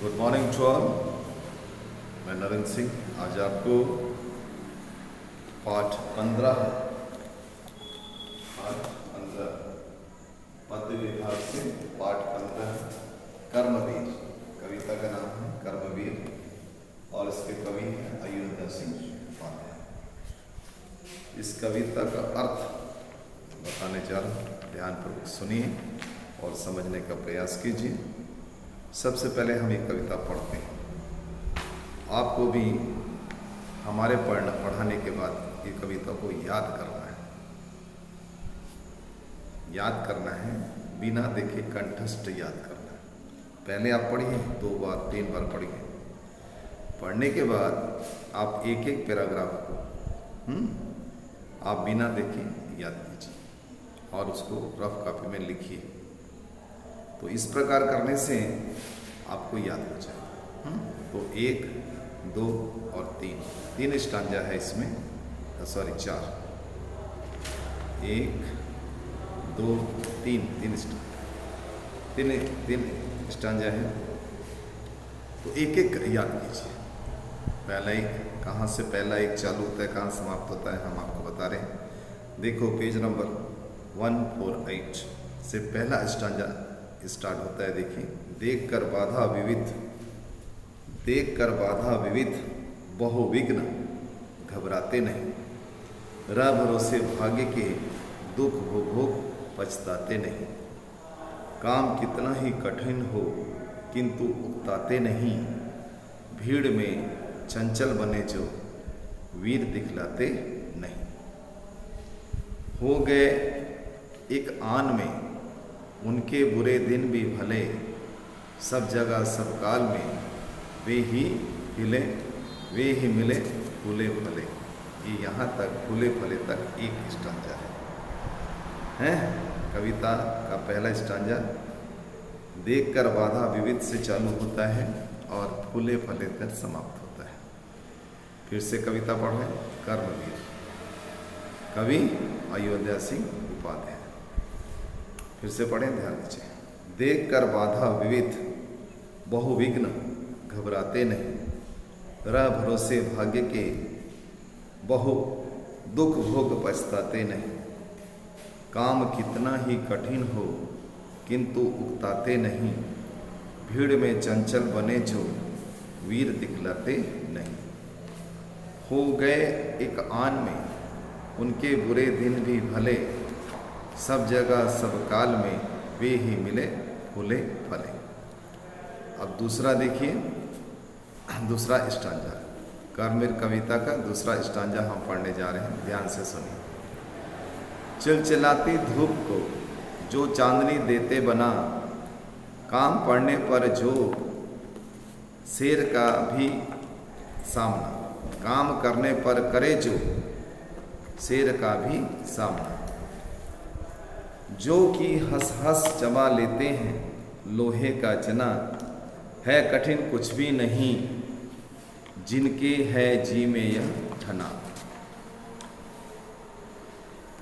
Good morning to all. मैं नरेंद्र सिंह आज आपको पाठ 15 पद्य विभाग से पाठ 15 कर्मवीर कविता का नाम है कर्मवीर और इसके कवि हैं अयोध्या सिंह उपाध्याय। इस कविता का अर्थ बताने जा रहा हूँ, ध्यानपूर्वक सुनिए और समझने का प्रयास कीजिए। सबसे पहले हम ये कविता पढ़ते हैं। आपको भी हमारे पढ़ाने के बाद ये कविता को याद करना है, बिना देखे कंठस्थ याद करना है। पहले आप पढ़िए, 2 बार 3 बार पढ़िए। पढ़ने के बाद आप एक एक पैराग्राफ को आप बिना देखे याद कीजिए और उसको रफ कॉपी में लिखिए। तो इस प्रकार करने से आपको याद हो जाएगा। तो 1, 2 और 3 स्टांजा है इसमें, 4 1, 2, 3 स्टांजा है। तो एक एक याद कीजिए। पहला एक कहाँ से पहला एक चालू होता है, कहाँ समाप्त होता है, हम आपको बता रहे हैं। देखो पेज नंबर 148 से पहला स्टांजा स्टार्ट होता है। देखिए, देख कर बाधा विविध बहुविघ्न घबराते नहीं, रह भरोसे भाग्य के दुख भोग पछताते नहीं। काम कितना ही कठिन हो किंतु उकताते नहीं, भीड़ में चंचल बने जो वीर दिखलाते नहीं। हो गए एक आन में उनके बुरे दिन भी भले, सब जगह सब काल में वे ही मिले फूले फले। ये यहाँ तक फूले फले तक एक स्टांजा है। कविता का पहला स्टांजा देखकर बाधा विविध से चालू होता है और फूले फले तक समाप्त होता है। फिर से कविता पढ़ें। कर्मवीर कवि अयोध्या सिंह उपाध्याय। फिर से पढ़ें, ध्यान दीजिए। देख कर बाधा विविध बहुविघ्न घबराते नहीं, रह भरोसे भाग्य के बहु दुख भोग पछताते नहीं। काम कितना ही कठिन हो किंतु उकताते नहीं, भीड़ में चंचल बने जो वीर दिखलाते नहीं। हो गए एक आन में उनके बुरे दिन भी भले, सब जगह सब काल में वे ही मिले फूले फले। अब दूसरा देखिए, दूसरा स्टांजा कर्मवीर कविता का दूसरा स्टांजा हम पढ़ने जा रहे हैं, ध्यान से सुनिए। चिलचिलाती धूप को जो चांदनी देते बना, काम पड़ने पर जो शेर का भी सामना, काम करने पर करे जो शेर का भी सामना। जो कि हंस हंस चबा लेते हैं लोहे का जना, है कठिन कुछ भी नहीं जिनके है जी में यह ठना।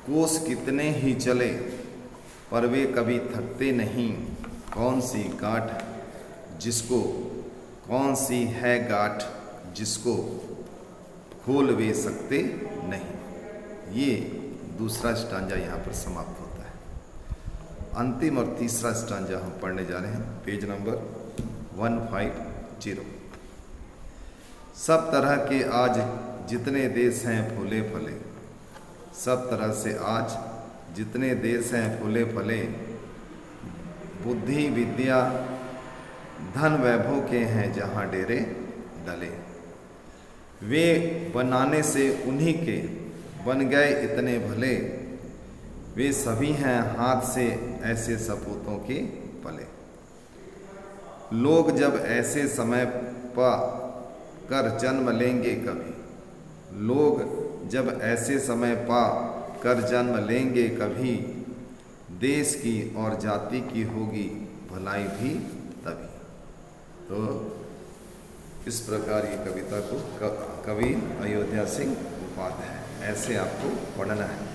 कोस कितने ही चले पर वे कभी थकते नहीं, कौन सी है गांठ जिसको खोल वे सकते नहीं। ये दूसरा स्टांजा यहाँ पर समाप्त होता है। अंतिम और तीसरा स्टांजा हम पढ़ने जा रहे हैं, पेज नंबर 150। सब तरह के आज जितने देश हैं फूले फले, सब तरह से आज जितने देश हैं फूले फले। बुद्धि विद्या धन वैभव के हैं जहाँ डेरे डले, वे बनाने से उन्हीं के बन गए इतने भले। वे सभी हैं हाथ से ऐसे सपूतों के पले। लोग जब ऐसे समय पा कर जन्म लेंगे कभी, लोग जब ऐसे समय पा कर जन्म लेंगे कभी, देश की और जाति की होगी भलाई भी तभी। तो इस प्रकार ये कविता को कवि अयोध्या सिंह उपाध्याय ऐसे आपको पढ़ना है।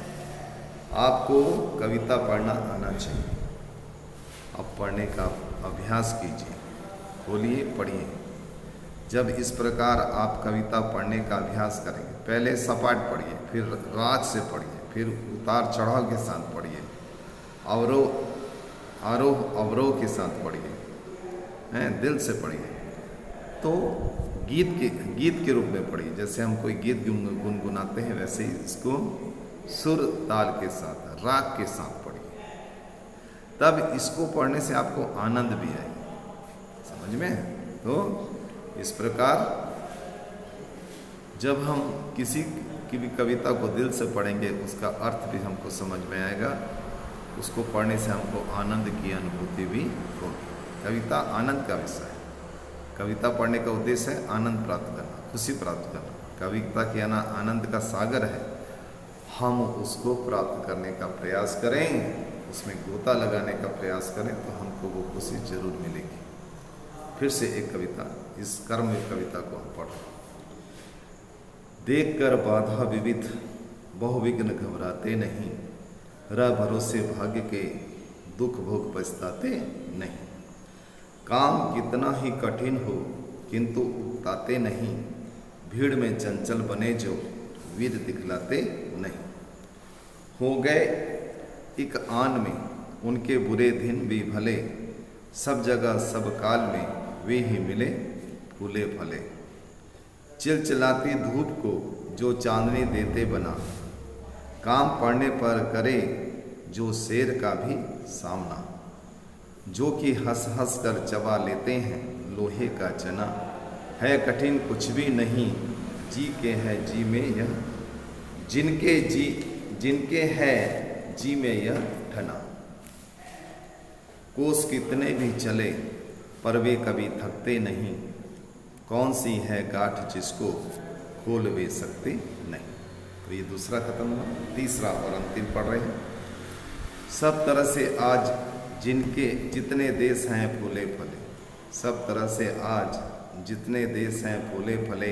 आपको कविता पढ़ना आना चाहिए। अब पढ़ने का अभ्यास कीजिए। खोलिए, पढ़िए। जब इस प्रकार आप कविता पढ़ने का अभ्यास करेंगे, पहले सपाट पढ़िए, फिर राज से पढ़िए, फिर उतार चढ़ाव के साथ पढ़िए, आरोह अवरोह के साथ पढ़िए, हैं, दिल से पढ़िए। तो गीत के रूप में पढ़िए। जैसे हम कोई गीत गुनगुनाते हैं, वैसे ही इसको सुर ताल के साथ, राग के साथ पढ़िए। तब इसको पढ़ने से आपको आनंद भी आएगा, समझ में। तो इस प्रकार जब हम किसी की भी कविता को दिल से पढ़ेंगे, उसका अर्थ भी हमको समझ में आएगा, उसको पढ़ने से हमको आनंद की अनुभूति भी होगी। कविता आनंद का विषय है। कविता पढ़ने का उद्देश्य है आनंद प्राप्त करना, खुशी प्राप्त करना। कविता के आनंद का सागर है, हम उसको प्राप्त करने का प्रयास करें, उसमें गोता लगाने का प्रयास करें, तो हमको वो खुशी जरूर मिलेगी। फिर से एक कविता, इस कर्म कविता को हम पढ़ें। देख कर बाधा विविध बहुविघ्न घबराते नहीं, रह भरोसे भाग्य के दुख भोग पछताते नहीं। काम कितना ही कठिन हो किंतु उकताते नहीं, भीड़ में चंचल बने जो वीर दिखलाते नहीं। हो गए एक आन में उनके बुरे दिन भी भले, सब जगह सब काल में वे ही मिले फूले फले। चिलचिलाती धूप को जो चांदनी देते बना, काम पड़ने पर करे जो शेर का भी सामना। जो कि हंस हंस कर चबा लेते हैं लोहे का चना, है कठिन कुछ भी नहीं जी के है जी में यह, जिनके है जी में यह ठना। कोस कितने भी चले पर वे कभी थकते नहीं, कौन सी है गांठ जिसको खोल वे सकते नहीं। तो ये दूसरा खत्म हुआ, तीसरा और अंतिम पढ़ रहे हैं। सब तरह से आज जिनके जितने देश हैं फूले फले, सब तरह से आज जितने देश हैं फूले फले,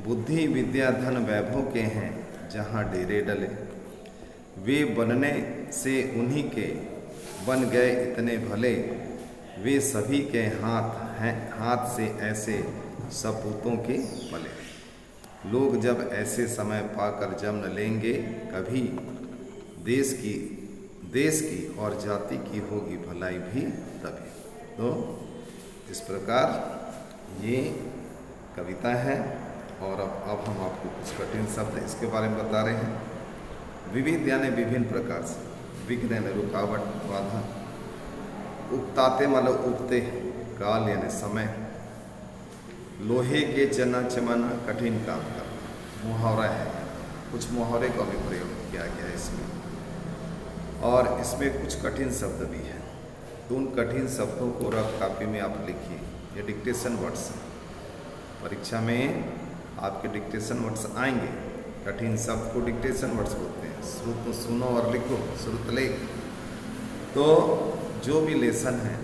बुद्धि विद्या धन वैभव के हैं जहाँ डेरे डले। वे बनने से उन्हीं के बन गए इतने भले, वे सभी के हाथ से ऐसे सपूतों के पले। लोग जब ऐसे समय पाकर जन्म लेंगे, कभी देश की और जाति की होगी भलाई भी तभी। तो इस प्रकार ये कविता है। और अब हम आपको कुछ कठिन शब्द इसके बारे में बता रहे हैं। विविध यानी विभिन्न प्रकार से, विघ्न यानी रुकावट, बाधा, उकताते मतलब उगते, काल यानी समय, लोहे के चना चमाना कठिन काम करना, मुहावरा है। कुछ मुहावरे का भी प्रयोग किया गया है इसमें, और इसमें कुछ कठिन शब्द भी हैं। तो उन कठिन शब्दों को रफ कॉपी में आप लिखिए। ये डिक्टेशन वर्ड्स हैं। परीक्षा में आपके डिक्टेशन वर्ड्स आएंगे। कठिन शब्द को डिक्टेशन वर्ड्स बोलते हैं। श्रुत सुनो और लिखो, श्रुत लेख। तो जो भी लेसन है,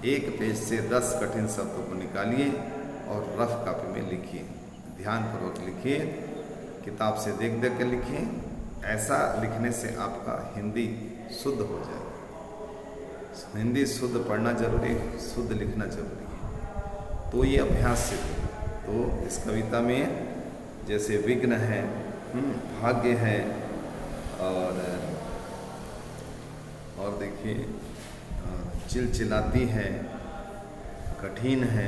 एक पेज से 10 कठिन शब्दों को निकालिए और रफ कॉपी में लिखिए। ध्यानपूर्वक लिखिए, किताब से देख देख कर लिखिए। ऐसा लिखने से आपका हिंदी शुद्ध हो जाए। हिंदी शुद्ध पढ़ना जरूरी है, शुद्ध लिखना जरूरी है। तो ये अभ्यास से हो। तो इस कविता में जैसे विघ्न है, भाग्य है, और देखिए चिलचिलाती है, कठिन है,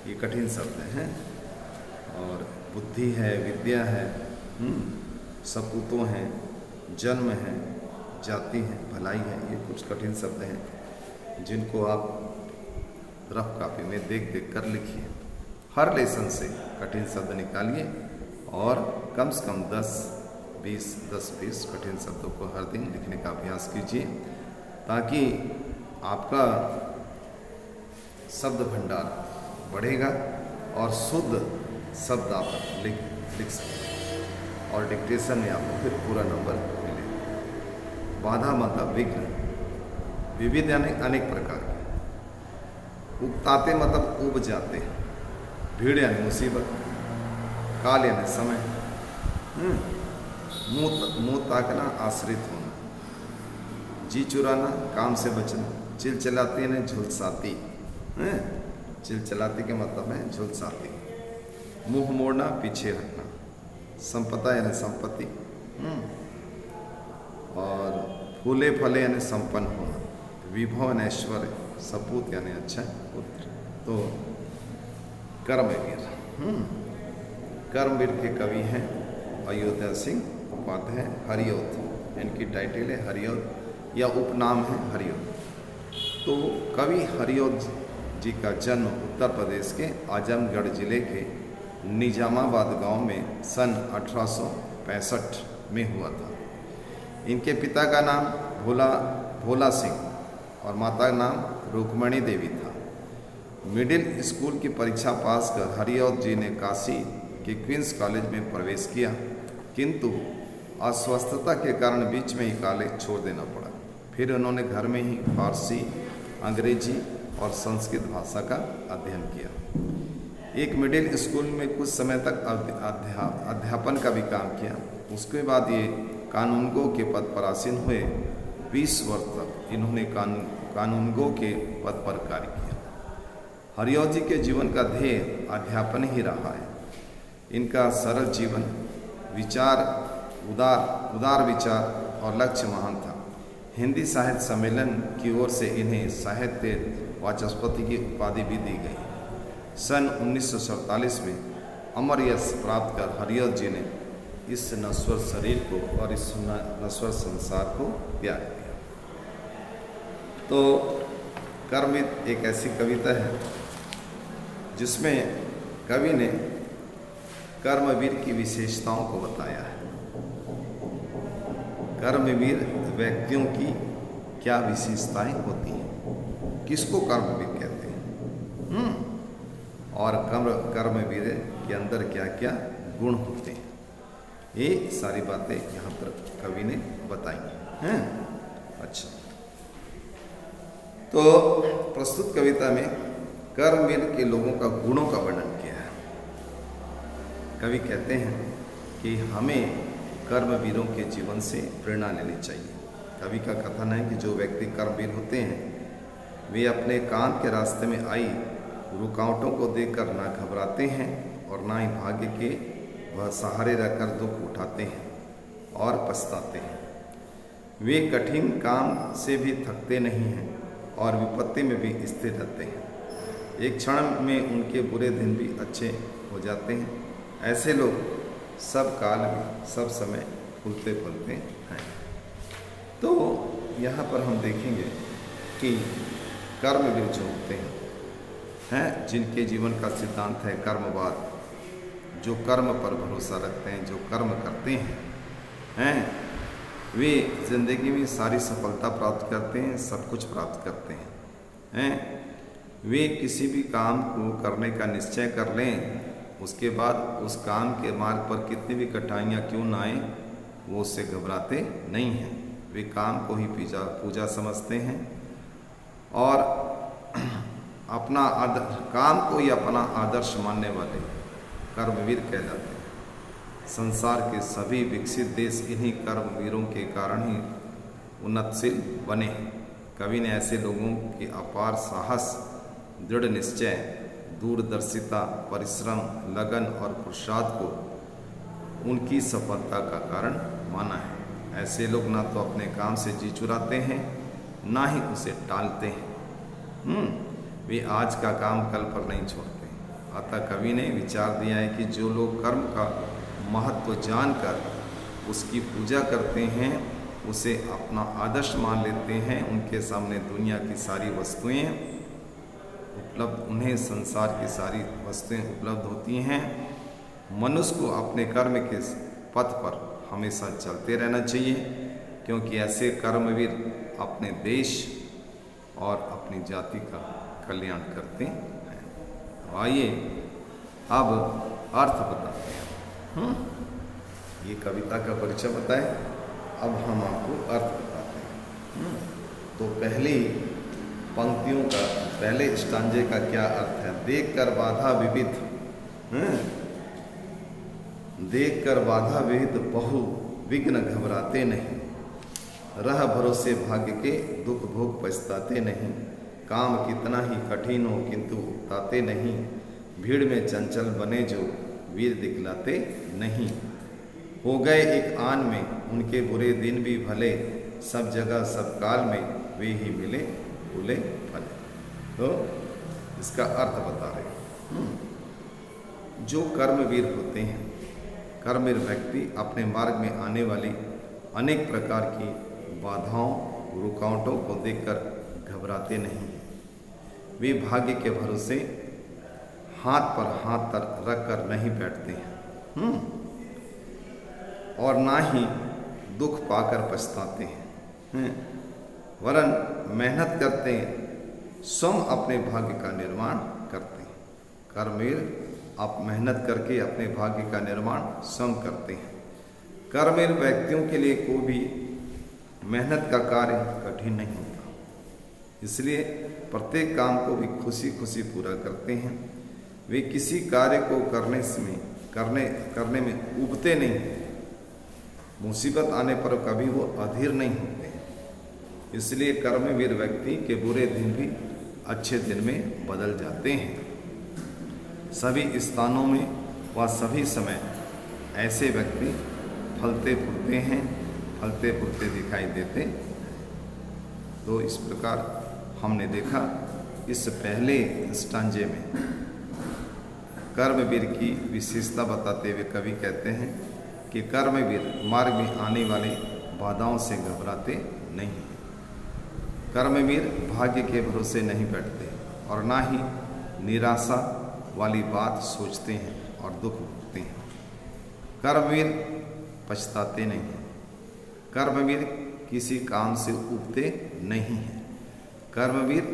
ये कठिन शब्द हैं। और बुद्धि है, विद्या है, सपूतों हैं, जन्म है, जाति है, भलाई है। ये कुछ कठिन शब्द हैं जिनको आप रफ कॉपी में देख देख कर लिखिए। हर लेसन से कठिन शब्द निकालिए और कम से कम 10-20 कठिन शब्दों को हर दिन लिखने का अभ्यास कीजिए, ताकि आपका शब्द भंडार बढ़ेगा और शुद्ध शब्द आप लिख सकें और डिक्टेशन में आपको फिर पूरा नंबर मिलेगा। बाधा मतलब विघ्न, विविध यानी अनेक प्रकार के, उगताते मतलब उब जाते, भीड़ यानी मुसीबत, काल यानी समय, मुंह ताकना आश्रित होना, जी चुराना काम से बचना, चिलचिलाती यानी झुलसाती हैं, चिलचिलाती के मतलब है झुलसाती। मुंह मोड़ना, पीछे हटना। संपदा यानी संपत्ति, और फूले फले यानी संपन्न होना। विभव यानी ऐश्वर्य, सपूत यानी अच्छा पुत्र। तो कर्मवीर, कर्मवीर के कवि हैं अयोध्या सिंह उपाध्याय। हरिऔध इनकी टाइटल है, हरिऔध या उपनाम है हरिऔध। तो कवि हरिऔध जी का जन्म उत्तर प्रदेश के आजमगढ़ जिले के निजामाबाद गांव में सन 1865 में हुआ था। इनके पिता का नाम भोला सिंह और माता का नाम रुक्मणी देवी था। मिडिल स्कूल की परीक्षा पास कर हरिऔध जी ने काशी के क्वींस कॉलेज में प्रवेश किया, किंतु अस्वस्थता के कारण बीच में ही कॉलेज छोड़ देना पड़ा। फिर उन्होंने घर में ही फारसी, अंग्रेजी और संस्कृत भाषा का अध्ययन किया। एक मिडिल स्कूल में कुछ समय तक अध्यापन का भी काम किया। उसके बाद ये कानूनगो के पद पर आसीन हुए। 20 वर्ष तक इन्होंने कानूनगो के पद पर कार्य किया। हरिऔध जी के जीवन का ध्येय अध्यापन ही रहा है। इनका सरल जीवन, विचार उदार विचार और लक्ष्य महान था। हिंदी साहित्य सम्मेलन की ओर से इन्हें साहित्य वाचस्पति की उपाधि भी दी गई। सन 1947 में अमर यश प्राप्त कर हरिऔध जी ने इस नश्वर शरीर को और इस नश्वर संसार को त्याग दिया। तो कर्मवीर एक ऐसी कविता है जिसमें कवि ने कर्मवीर की विशेषताओं को बताया है। कर्मवीर व्यक्तियों की क्या विशेषताएं होती हैं, किसको कर्मवीर कहते हैं, और कर्मवीर के अंदर क्या क्या गुण होते हैं, ये सारी बातें यहाँ पर कवि ने बताई हैं। अच्छा, तो प्रस्तुत कविता में कर्मवीर के लोगों का गुणों का वर्णन किया है। कवि कहते हैं कि हमें कर्मवीरों के जीवन से प्रेरणा लेनी चाहिए। कवि का कथन है कि जो व्यक्ति कर्मवीर होते हैं वे अपने काम के रास्ते में आई रुकावटों को देखकर ना घबराते हैं और ना ही भाग्य के वह सहारे रहकर दुख उठाते हैं और पछताते हैं। वे कठिन काम से भी थकते नहीं हैं और विपत्ति में भी स्थिर रहते हैं। एक क्षण में उनके बुरे दिन भी अच्छे हो जाते हैं। ऐसे लोग सब काल में सब समय फूलते फलते हैं। तो यहाँ पर हम देखेंगे कि कर्मवीर जो होते हैं जिनके जीवन का सिद्धांत है कर्मवाद, जो कर्म पर भरोसा रखते हैं, जो कर्म करते हैं वे जिंदगी में सारी सफलता प्राप्त करते हैं, सब कुछ प्राप्त करते हैं। वे किसी भी काम को करने का निश्चय कर लें, उसके बाद उस काम के मार्ग पर कितनी भी कठिनाइयाँ क्यों ना आए वो उससे घबराते नहीं हैं। वे काम को ही पूजा समझते हैं और अपना काम को ही अपना आदर्श मानने वाले कर्मवीर कहलाते हैं। संसार के सभी विकसित देश इन्हीं कर्मवीरों के कारण ही उन्नतशील बने। कवि ने ऐसे लोगों के अपार साहस, दृढ़ निश्चय, दूरदर्शिता, परिश्रम, लगन और पुरुषार्थ को उनकी सफलता का कारण माना है। ऐसे लोग ना तो अपने काम से जी चुराते हैं, ना ही उसे टालते हैं। वे आज का काम कल पर नहीं छोड़ते। अतः कवि ने विचार दिया है कि जो लोग कर्म का महत्व जानकर उसकी पूजा करते हैं, उसे अपना आदर्श मान लेते हैं, उनके सामने दुनिया की सारी वस्तुएं उपलब्ध, उन्हें संसार की सारी वस्तुएं उपलब्ध होती हैं। मनुष्य को अपने कर्म के पथ पर हमेशा चलते रहना चाहिए, क्योंकि ऐसे कर्मवीर अपने देश और अपनी जाति का कल्याण करते हैं। आइए अब अर्थ बताते हैं। ये कविता का परिचय बताएं, अब हम आपको अर्थ बताते हैं। तो पहली पंक्तियों का, पहले स्टांजे का क्या अर्थ है? देख कर बाधा विविध, देख कर बाधा विविध बहु विघ्न घबराते नहीं। रह भरोसे भाग्य के, दुख भोग पछताते नहीं। काम कितना ही कठिन हो किंतु उकताते नहीं। भीड़ में चंचल बने जो, वीर दिखलाते नहीं। हो गए एक आन में उनके बुरे दिन भी भले, सब जगह सब काल में वे ही मिले भूले भले। तो इसका अर्थ बता रहे जो कर्मवीर होते हैं, कर्मवीर व्यक्ति अपने मार्ग में आने वाली अनेक प्रकार की बाधाओं रुकावटों को देखकर घबराते नहीं। वे भाग्य के भरोसे हाथ पर हाथ रख कर नहीं बैठते हैं और ना ही दुख पाकर पछताते हैं, वरन मेहनत करते हैं, स्वयं अपने भाग्य का निर्माण करते हैं। कर्मवीर आप मेहनत करके अपने भाग्य का निर्माण स्वयं करते हैं। कर्मवीर व्यक्तियों के लिए कोई भी मेहनत का कार्य कठिन नहीं होता, इसलिए प्रत्येक काम को भी खुशी खुशी पूरा करते हैं। वे किसी कार्य को करने में उबते नहीं, मुसीबत आने पर कभी वो अधीर नहीं होते हैं। इसलिए कर्मवीर व्यक्ति के बुरे दिन भी अच्छे दिन में बदल जाते हैं। सभी स्थानों में व सभी समय ऐसे व्यक्ति फलते फूलते दिखाई देते। तो इस प्रकार हमने देखा इस पहले स्टांजे में कर्मवीर की विशेषता बताते हुए कवि कहते हैं कि कर्मवीर मार्ग में आने वाली बाधाओं से घबराते नहीं। कर्मवीर भाग्य के भरोसे नहीं बैठते और ना ही निराशा वाली बात सोचते हैं और दुख भोगते हैं। कर्मवीर पछताते नहीं हैं। कर्मवीर किसी काम से उबते नहीं हैं। कर्मवीर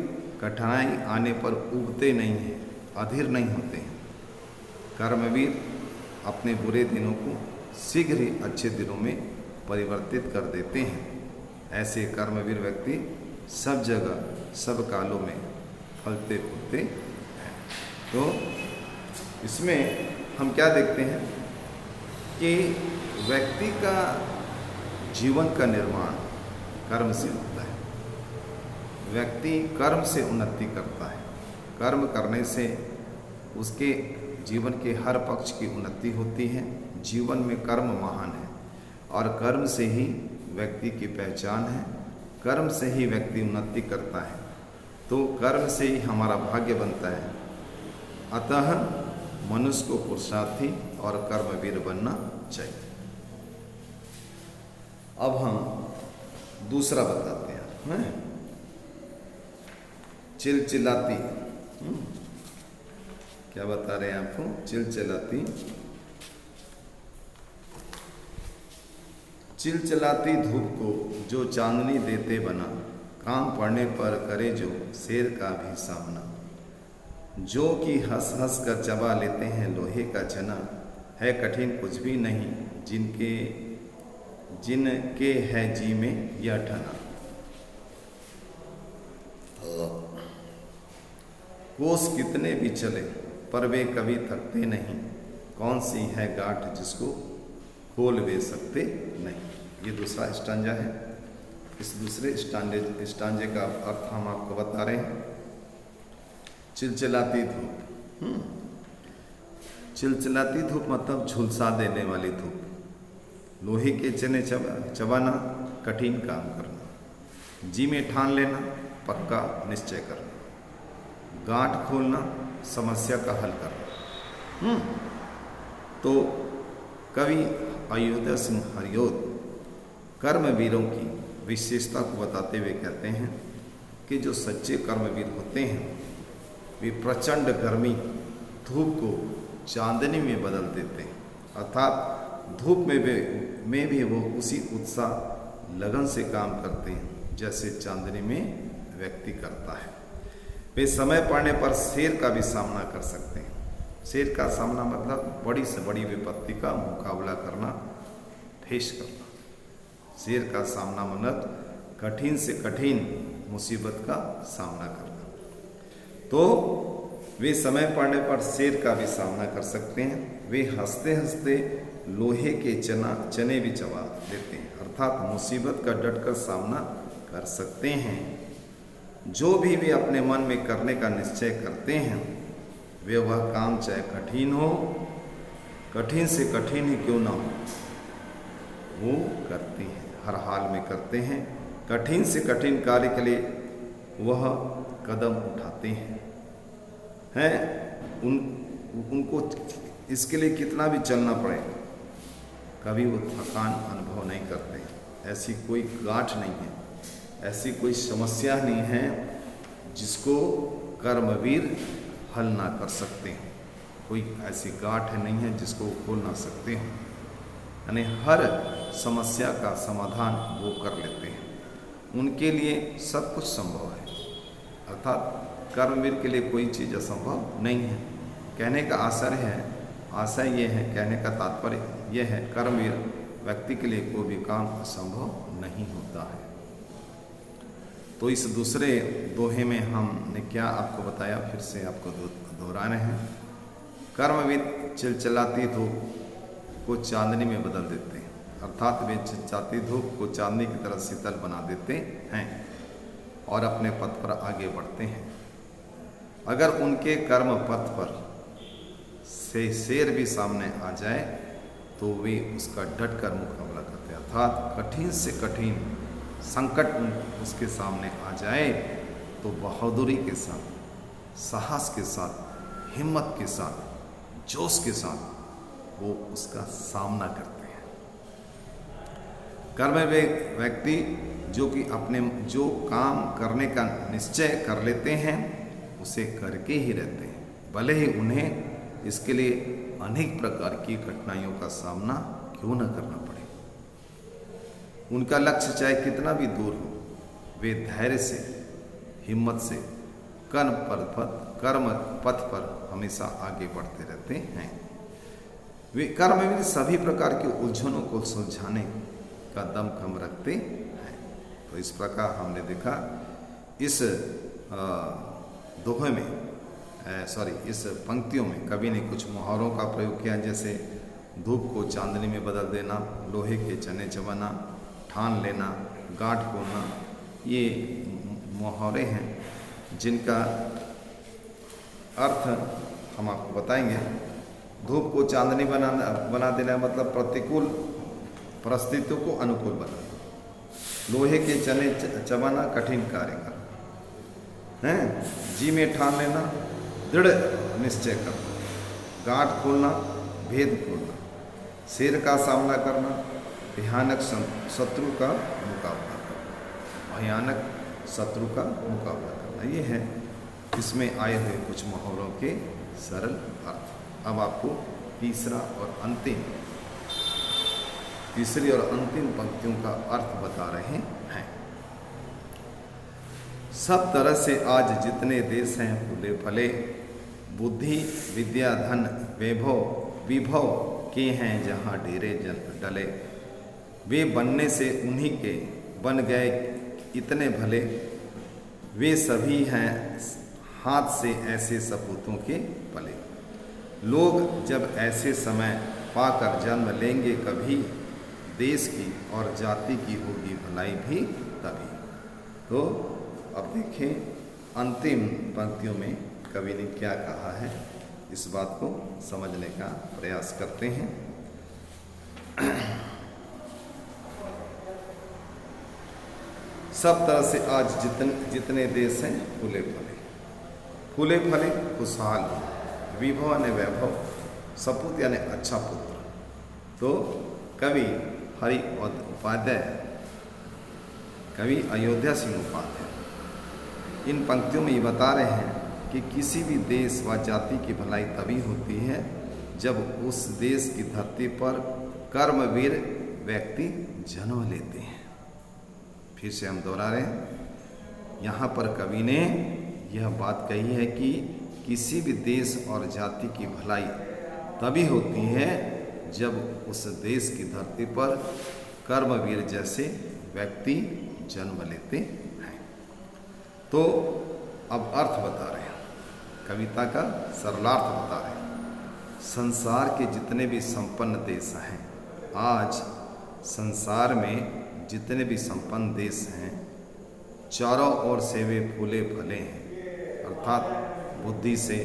कठिनाई आने पर उबते नहीं हैं, अधीर नहीं होते हैं। कर्मवीर अपने बुरे दिनों को शीघ्र ही अच्छे दिनों में परिवर्तित कर देते हैं। ऐसे कर्मवीर व्यक्ति सब जगह सब कालों में फलते फूलते हैं। तो इसमें हम क्या देखते हैं कि व्यक्ति का जीवन का निर्माण कर्म से होता है। व्यक्ति कर्म से उन्नति करता है। कर्म करने से उसके जीवन के हर पक्ष की उन्नति होती है। जीवन में कर्म महान है और कर्म से ही व्यक्ति की पहचान है। कर्म से ही व्यक्ति उन्नति करता है, तो कर्म से ही हमारा भाग्य बनता है। अतः मनुष्य को पुरुषार्थी और कर्मवीर बनना चाहिए। अब हम दूसरा बताते हैं, चिलचिलाती। क्या बता रहे हैं आपको? चिलचिलाती। चिलचिलाती धूप को जो चांदनी देते बना, काम पड़ने पर करे जो शेर का भी सामना। जो कि हंस हंस कर चबा लेते हैं लोहे का चना, है कठिन कुछ भी नहीं जिनके है जी में यह ठना। कोस कितने भी चले पर वे कभी थकते नहीं, कौन सी है गांठ जिसको खोल वे सकते नहीं। ये दूसरा स्टांजा है। इस दूसरे स्टांजे का अर्थ हम आपको बता रहे हैं। चिलचिलाती धूप। चिलचिलाती धूप मतलब झुलसा देने वाली धूप। लोहे के चने चबाना, कठिन काम करना। जी में ठान लेना, पक्का निश्चय करना। गांठ खोलना, समस्या का हल करना। तो कवि अयोध्या सिंह हरियोत कर्मवीरों की विशेषता को बताते हुए कहते हैं कि जो सच्चे कर्मवीर होते हैं वे प्रचंड गर्मी धूप को चांदनी में बदल देते हैं। अर्थात धूप में भी वो उसी उत्साह लगन से काम करते हैं जैसे चांदनी में व्यक्ति करता है। वे समय पड़ने पर शेर का भी सामना कर सकते हैं। शेर का सामना मतलब बड़ी से बड़ी विपत्ति का मुकाबला करना, फेस करना। शेर का सामना मतलब कठिन से कठिन मुसीबत का सामना करना। तो वे समय पड़ने पर शेर का भी सामना कर सकते हैं। वे हंसते हंसते लोहे के चने भी चबा देते हैं। अर्थात मुसीबत का डटकर सामना कर सकते हैं। जो भी वे अपने मन में करने का निश्चय करते हैं, वे वह काम चाहे कठिन हो, कठिन से कठिन ही क्यों ना हो, वो करते हैं, हर हाल में करते हैं। कठिन से कठिन कार्य के लिए वह कदम उठाते हैं उनको इसके लिए कितना भी चलना पड़े, कभी वो थकान अनुभव नहीं करते। ऐसी कोई गांठ नहीं है, ऐसी कोई समस्या नहीं है जिसको कर्मवीर हल ना कर सकते हैं। कोई ऐसी गांठ नहीं है जिसको वो खोल ना सकते हैं। यानी हर समस्या का समाधान वो कर लेते हैं, उनके लिए सब कुछ संभव है। अर्थात कर्मवीर के लिए कोई चीज़ असंभव नहीं है। कहने का आशय ये है, कहने का तात्पर्य यह है, कर्मवीर व्यक्ति के लिए कोई भी काम असंभव नहीं होता है। तो इस दूसरे दोहे में हमने क्या आपको बताया, फिर से आपको दोहरा रहे हैं। कर्मवीर चिलचिलाती धूप को चांदनी में बदल देते हैं, अर्थात वे चिलचिलाती धूप को चांदनी की तरह शीतल बना देते हैं और अपने पथ पर आगे बढ़ते हैं। अगर उनके कर्म पथ पर से शेर भी सामने आ जाए तो वे उसका डट कर मुकाबला करते हैं, अर्थात कठिन से कठिन संकट उसके सामने आ जाए तो बहादुरी के साथ, साहस के साथ, हिम्मत के साथ, जोश के साथ वो उसका सामना करते हैं। कर्म व्यक्ति जो कि अपने जो काम करने का निश्चय कर लेते हैं उसे करके ही रहते हैं, भले ही उन्हें इसके लिए अनेक प्रकार की कठिनाइयों का सामना क्यों न करना पड़े। उनका लक्ष्य चाहे कितना भी दूर हो, वे धैर्य से, हिम्मत से कर्म पथ पर हमेशा आगे बढ़ते रहते हैं। वे कर्म में सभी प्रकार की उलझनों को सुलझाने का दमखम रखते हैं। तो इस प्रकार हमने देखा इस दोहे में इस पंक्तियों में कवि ने कुछ मुहावरों का प्रयोग किया, जैसे धूप को चांदनी में बदल देना, लोहे के चने चबाना, ठान लेना, गांठ खोलना। ये मुहावरे हैं जिनका अर्थ हम आपको बताएंगे। धूप को चांदनी बना देना मतलब प्रतिकूल परिस्थितियों को अनुकूल बनाना, लोहे के चने चबाना कठिन कार्य करना है, जी में ठान लेना दृढ़ निश्चय करना, गांठ खोलना भेद खोलना, शेर का सामना करना, भयानक शत्रु का मुकाबला करना, भयानक शत्रु का मुकाबला करना। ये है इसमें आए हुए कुछ मुहावरों के सरल अर्थ। अब आपको तीसरी और अंतिम पंक्तियों का अर्थ बता रहे हैं। सब तरह से आज जितने देश हैं फूले फले, बुद्धि विद्या धन विभव के हैं जहाँ डेरे डले, वे बनने से उन्हीं के बन गए इतने भले, वे सभी हैं हाथ से ऐसे सपूतों के पले। लोग जब ऐसे समय पाकर जन्म लेंगे कभी, देश की और जाति की होगी भलाई भी तभी। तो अब देखें अंतिम पंक्तियों में कवि ने क्या कहा है, इस बात को समझने का प्रयास करते हैं। सब तरह से आज जितने देश हैं फूले फले खुशहाल, विभव यानी वैभव, सपूत यानी अच्छा पुत्र। तो कवि हरि उपाध्याय, कवि अयोध्या सिंह उपाध्याय इन पंक्तियों में ये बता रहे हैं कि किसी भी देश व जाति की भलाई तभी होती है जब उस देश की धरती पर कर्मवीर व्यक्ति जन्म लेते हैं। फिर से हम दोहरा रहे हैं, यहाँ पर कवि ने यह बात कही है कि किसी भी देश और जाति की भलाई तभी होती है जब उस देश की धरती पर कर्मवीर जैसे व्यक्ति जन्म लेते हैं। तो अब अर्थ बता रहे हैं, कविता का सरलार्थ बता रहे हैं। संसार के जितने भी संपन्न देश हैं, आज संसार में जितने भी संपन्न देश हैं चारों ओर से वे फूले फले हैं, अर्थात बुद्धि से,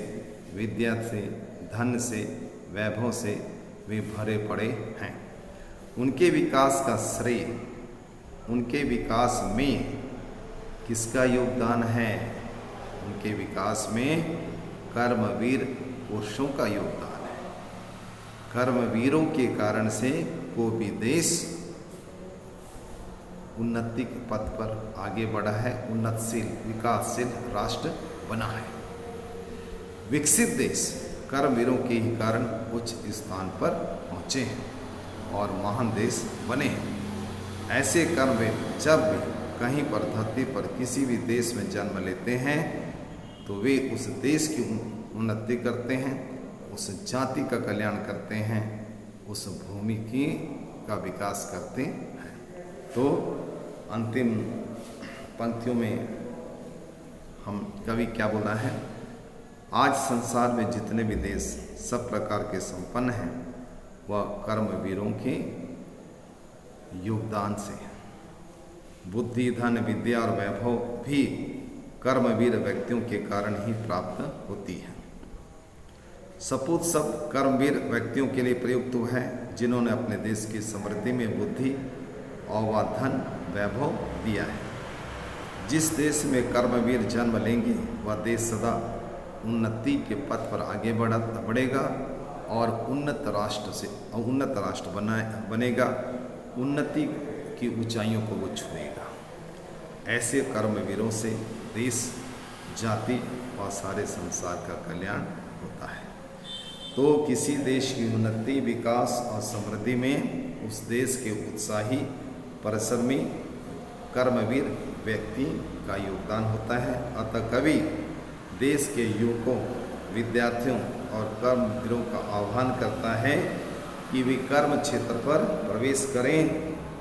विद्या से, धन से, वैभव से वे भरे पड़े हैं। उनके विकास का श्रेय, उनके विकास में किसका योगदान है? उनके विकास में कर्मवीर पुरुषों का योगदान है। कर्मवीरों के कारण से कोई भी देश उन्नति के पथ पर आगे बढ़ा है, उन्नतशील विकासशील राष्ट्र बना है। विकसित देश कर्मवीरों के ही कारण उच्च स्थान पर पहुँचे हैं और महान देश बने हैं। ऐसे कर्मवीर जब भी कहीं पर धरती पर किसी भी देश में जन्म लेते हैं तो वे उस देश की उन्नति करते हैं, उस जाति का कल्याण करते हैं, उस भूमि का विकास करते हैं। तो अंतिम पंक्तियों में हम कवि क्या बोला है? आज संसार में जितने भी देश सब प्रकार के संपन्न हैं वह कर्मवीरों के योगदान से है। बुद्धि, धन, विद्या और वैभव भी कर्मवीर व्यक्तियों के कारण ही प्राप्त होती है। सपूत शब्द कर्मवीर व्यक्तियों के लिए प्रयुक्त है जिन्होंने अपने देश की समृद्धि में बुद्धि और व धन वैभव दिया है। जिस देश में कर्मवीर जन्म लेंगे वह देश सदा उन्नति के पथ पर आगे बढ़ेगा और उन्नत राष्ट्र बनेगा, उन्नति की ऊंचाइयों को वो छुएगा। ऐसे कर्मवीरों से देश, जाति और सारे संसार का कल्याण होता है। तो किसी देश की उन्नति, विकास और समृद्धि में उस देश के उत्साही, परिश्रमी, कर्मवीर व्यक्ति का योगदान होता है। अतः कवि देश के युवकों, विद्यार्थियों और कर्मवीरों का आह्वान करता है कि वे कर्म क्षेत्र पर प्रवेश करें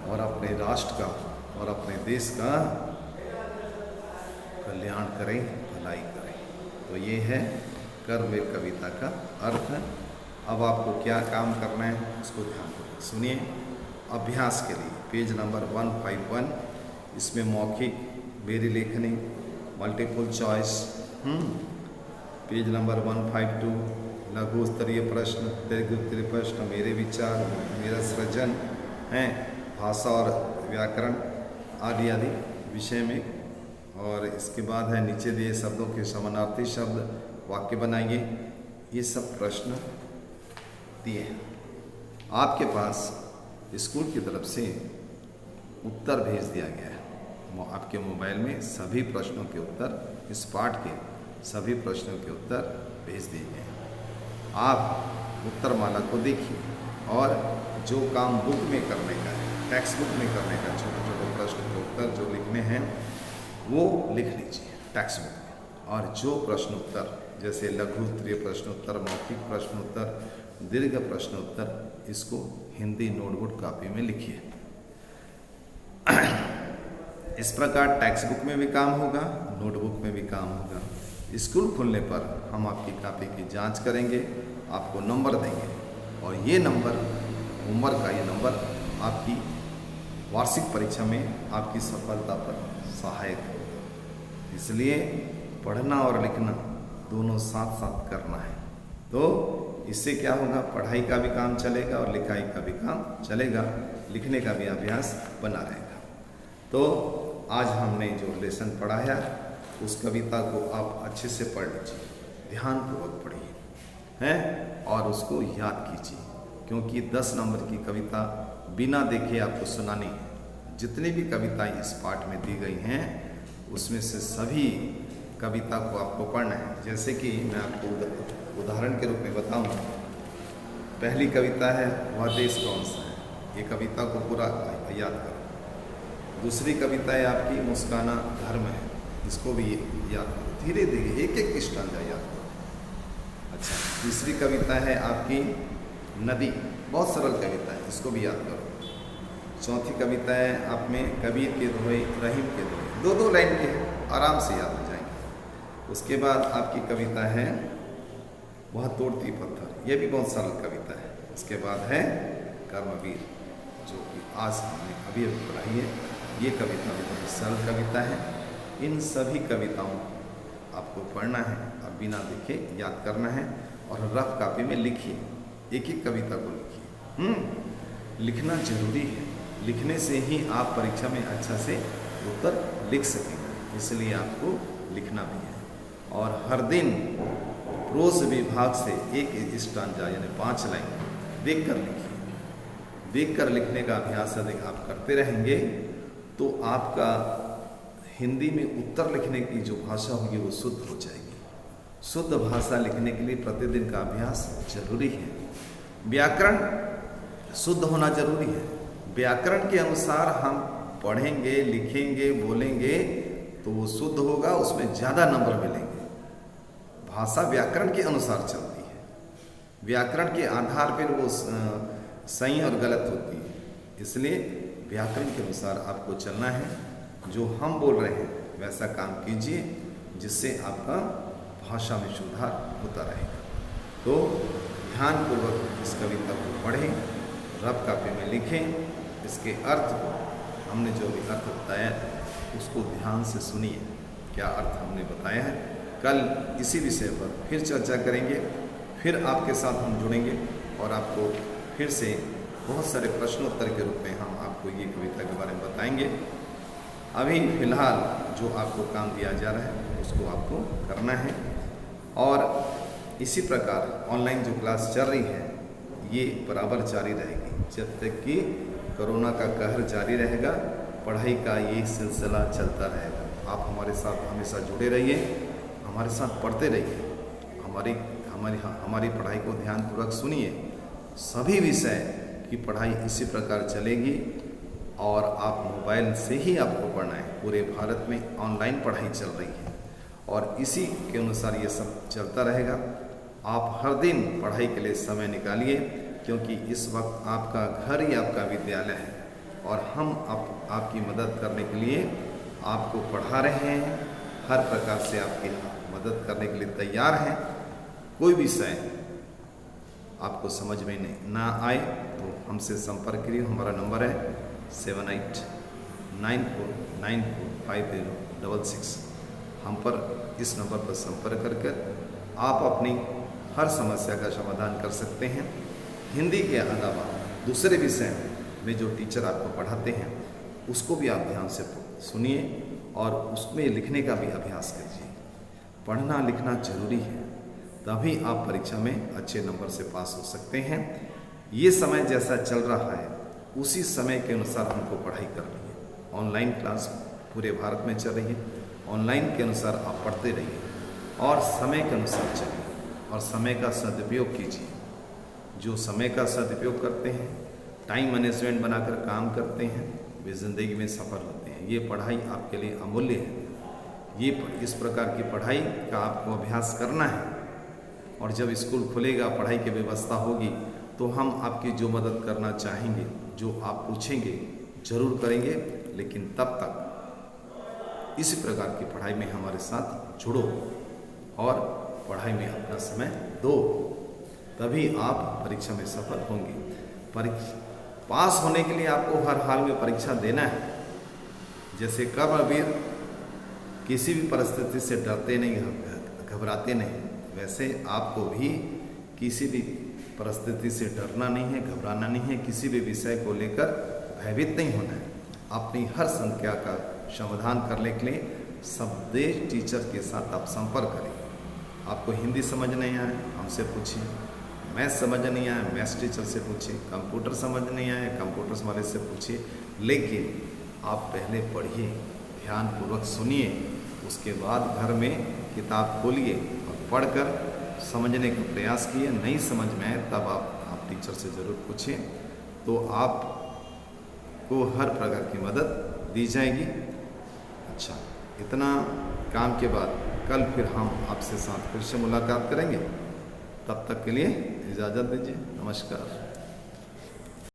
और अपने राष्ट्र का और अपने देश का कल्याण करें, भलाई करें। तो ये है कर्मवीर कविता का अर्थ। अब आपको क्या काम करना है उसको ध्यान करें, सुनिए। अभ्यास के लिए पेज नंबर 151, इसमें मौखिक, मेरी लेखनी, मल्टीपल चॉइस। पेज नंबर 152 लघु स्तरीय प्रश्न, दीर्घ स्तरीय प्रश्न, मेरे विचार, मेरा सृजन है, भाषा और व्याकरण आदि आदि विषय में। और इसके बाद है नीचे दिए शब्दों के समानार्थी शब्द वाक्य बनाइए। ये सब प्रश्न दिए हैं। आपके पास स्कूल की तरफ से उत्तर भेज दिया गया है। आपके मोबाइल में सभी प्रश्नों के उत्तर, इस पाठ के सभी प्रश्नों के उत्तर भेज दिए गए हैं। आप उत्तरमाला को देखिए और जो काम बुक में करने का है, टेक्स्ट बुक में करने का, छोटे छोटे प्रश्न के उत्तर जो लिखने हैं वो लिख लीजिए टेक्स्ट बुक में। और जो प्रश्न उत्तर जैसे लघु उत्तरीय प्रश्न उत्तर, मौखिक प्रश्न उत्तर, दीर्घ प्रश्न उत्तर, इसको हिंदी नोटबुक कॉपी में लिखिए। इस प्रकार टेक्स्ट बुक में भी काम होगा, नोटबुक में भी काम होगा। स्कूल खुलने पर हम आपकी कॉपी की जांच करेंगे, आपको नंबर देंगे और ये नंबर, होमवर्क का ये नंबर आपकी वार्षिक परीक्षा में आपकी सफलता पर सहायक है। इसलिए पढ़ना और लिखना दोनों साथ साथ करना है। तो इससे क्या होगा, पढ़ाई का भी काम चलेगा और लिखाई का भी काम चलेगा, लिखने का भी अभ्यास बना रहेगा। तो आज हमने जो लेसन पढ़ाया उस कविता को आप अच्छे से पढ़ लीजिए, ध्यानपूर्वक पढ़िए हैं और उसको याद कीजिए, क्योंकि 10 नंबर की कविता बिना देखे आपको सुनानी है। जितनी भी कविताएं इस पाठ में दी गई हैं उसमें से सभी कविता को आपको पढ़ना है। जैसे कि मैं आपको उदाहरण के रूप में बताऊं, पहली कविता है वह देश कौन सा है, ये कविता को पूरा याद करो। दूसरी कविता है आपकी मुस्काना धर्म है, इसको भी याद करो, धीरे धीरे एक एक स्टांजा याद करो। अच्छा, तीसरी कविता है आपकी नदी, बहुत सरल कविता है, इसको भी याद करो। चौथी कविता है आप में कबीर के दोहे, रहीम के दोहे, दो दो लाइन के हैं, आराम से याद हो जाएंगे। उसके बाद आपकी कविता है वह तोड़ती पत्थर, यह भी बहुत सरल कविता है। उसके बाद है कर्मवीर, जो कि आज हमने अभी अभी पढ़ाई है। ये कविता बहुत सरल कविता है। इन सभी कविताओं आपको पढ़ना है और बिना देखे याद करना है और रफ कॉपी में लिखिए, एक एक कविता को लिखिए। लिखना जरूरी है, लिखने से ही आप परीक्षा में अच्छा से उत्तर लिख सकेंगे, इसलिए आपको लिखना भी है। और हर दिन प्रोज विभाग से एक स्टांजा यानी 5 लाइन देख कर लिखिए। देख कर लिखने का अभ्यास यदि आप करते रहेंगे तो आपका हिंदी में उत्तर लिखने की जो भाषा होगी वो शुद्ध हो जाएगी। शुद्ध भाषा लिखने के लिए प्रतिदिन का अभ्यास जरूरी है। व्याकरण शुद्ध होना जरूरी है। व्याकरण के अनुसार हम पढ़ेंगे, लिखेंगे, बोलेंगे तो वो शुद्ध होगा, उसमें ज़्यादा नंबर मिलेंगे। भाषा व्याकरण के अनुसार चलती है, व्याकरण के आधार पर वो सही और गलत होती है। इसलिए व्याकरण के अनुसार आपको चलना है। जो हम बोल रहे हैं वैसा काम कीजिए, जिससे आपका भाषा में सुधार होता रहेगा। तो ध्यानपूर्वक इस कविता को पढ़ें, रफ कॉपी में लिखें, इसके अर्थ को हमने जो भी अर्थ बताया उसको ध्यान से सुनिए, क्या अर्थ हमने बताया है। कल इसी विषय पर फिर चर्चा करेंगे, फिर आपके साथ हम जुड़ेंगे और आपको फिर से बहुत सारे प्रश्नोत्तर के रूप में हम आपको ये कविता के बारे में बताएंगे। अभी फिलहाल जो आपको काम दिया जा रहा है उसको आपको करना है। और इसी प्रकार ऑनलाइन जो क्लास चल रही है ये बराबर जारी रहेगी जब तक कि कोरोना का कहर जारी रहेगा। पढ़ाई का ये सिलसिला चलता रहेगा। आप हमारे साथ हमेशा जुड़े रहिए, हमारे साथ पढ़ते रहिए, हमारी पढ़ाई को ध्यानपूर्वक सुनिए। सभी विषय की पढ़ाई इसी प्रकार चलेगी और आप मोबाइल से ही आपको पढ़ना है। पूरे भारत में ऑनलाइन पढ़ाई चल रही है और इसी के अनुसार ये सब चलता रहेगा। आप हर दिन पढ़ाई के लिए समय निकालिए, क्योंकि इस वक्त आपका घर ही आपका विद्यालय है और हम आपकी मदद करने के लिए आपको पढ़ा रहे हैं। हर प्रकार से आपकी मदद करने के लिए तैयार हैं। कोई विषय आपको समझ में ना आए तो हमसे संपर्क करिए। हमारा नंबर है 7894945066। हम पर इस नंबर पर संपर्क कर आप अपनी हर समस्या का समाधान कर सकते हैं। हिंदी के अलावा दूसरे विषय में जो टीचर आपको पढ़ाते हैं उसको भी आप ध्यान से सुनिए और उसमें लिखने का भी अभ्यास कीजिए। पढ़ना लिखना जरूरी है, तभी आप परीक्षा में अच्छे नंबर से पास हो सकते हैं। ये समय जैसा चल रहा है उसी समय के अनुसार हमको पढ़ाई करनी है। ऑनलाइन क्लास पूरे भारत में चल रही है, ऑनलाइन के अनुसार आप पढ़ते रहिए और समय के अनुसार चलिए और समय का सदुपयोग कीजिए। जो समय का सदुपयोग करते हैं, टाइम मैनेजमेंट बनाकर काम करते हैं, वे ज़िंदगी में सफल होते हैं। ये पढ़ाई आपके लिए अमूल्य है। ये इस प्रकार की पढ़ाई का आपको अभ्यास करना है और जब स्कूल खुलेगा, पढ़ाई की व्यवस्था होगी तो हम आपकी जो मदद करना चाहेंगे, जो आप पूछेंगे जरूर करेंगे। लेकिन तब तक इसी प्रकार की पढ़ाई में हमारे साथ जुड़ो और पढ़ाई में अपना समय दो, तभी आप परीक्षा में सफल होंगे। पास होने के लिए आपको हर हाल में परीक्षा देना है। जैसे कर्मवीर किसी भी परिस्थिति से डरते नहीं, घबराते नहीं, वैसे आपको भी किसी भी परिस्थिति से डरना नहीं है, घबराना नहीं है। किसी भी विषय को लेकर भयभीत नहीं होना है। अपनी हर संख्या का समाधान करने के लिए संदेश टीचर के साथ आप संपर्क करें। आपको हिंदी समझ नहीं आए हमसे पूछिए, मैथ समझ नहीं आए मैथ्स टीचर से पूछिए, कंप्यूटर समझ नहीं आए कंप्यूटर वाले से पूछिए। लेकिन आप पहले पढ़िए, ध्यानपूर्वक सुनिए, उसके बाद घर में किताब खोलिए और पढ़कर समझने का प्रयास किए। नहीं समझ में आए तब आप टीचर से ज़रूर पूछें, तो आपको हर प्रकार की मदद दी जाएगी। अच्छा, इतना काम के बाद कल फिर हम आपसे साथ फिर से मुलाकात करेंगे। तब तक के लिए इजाज़त दीजिए। नमस्कार।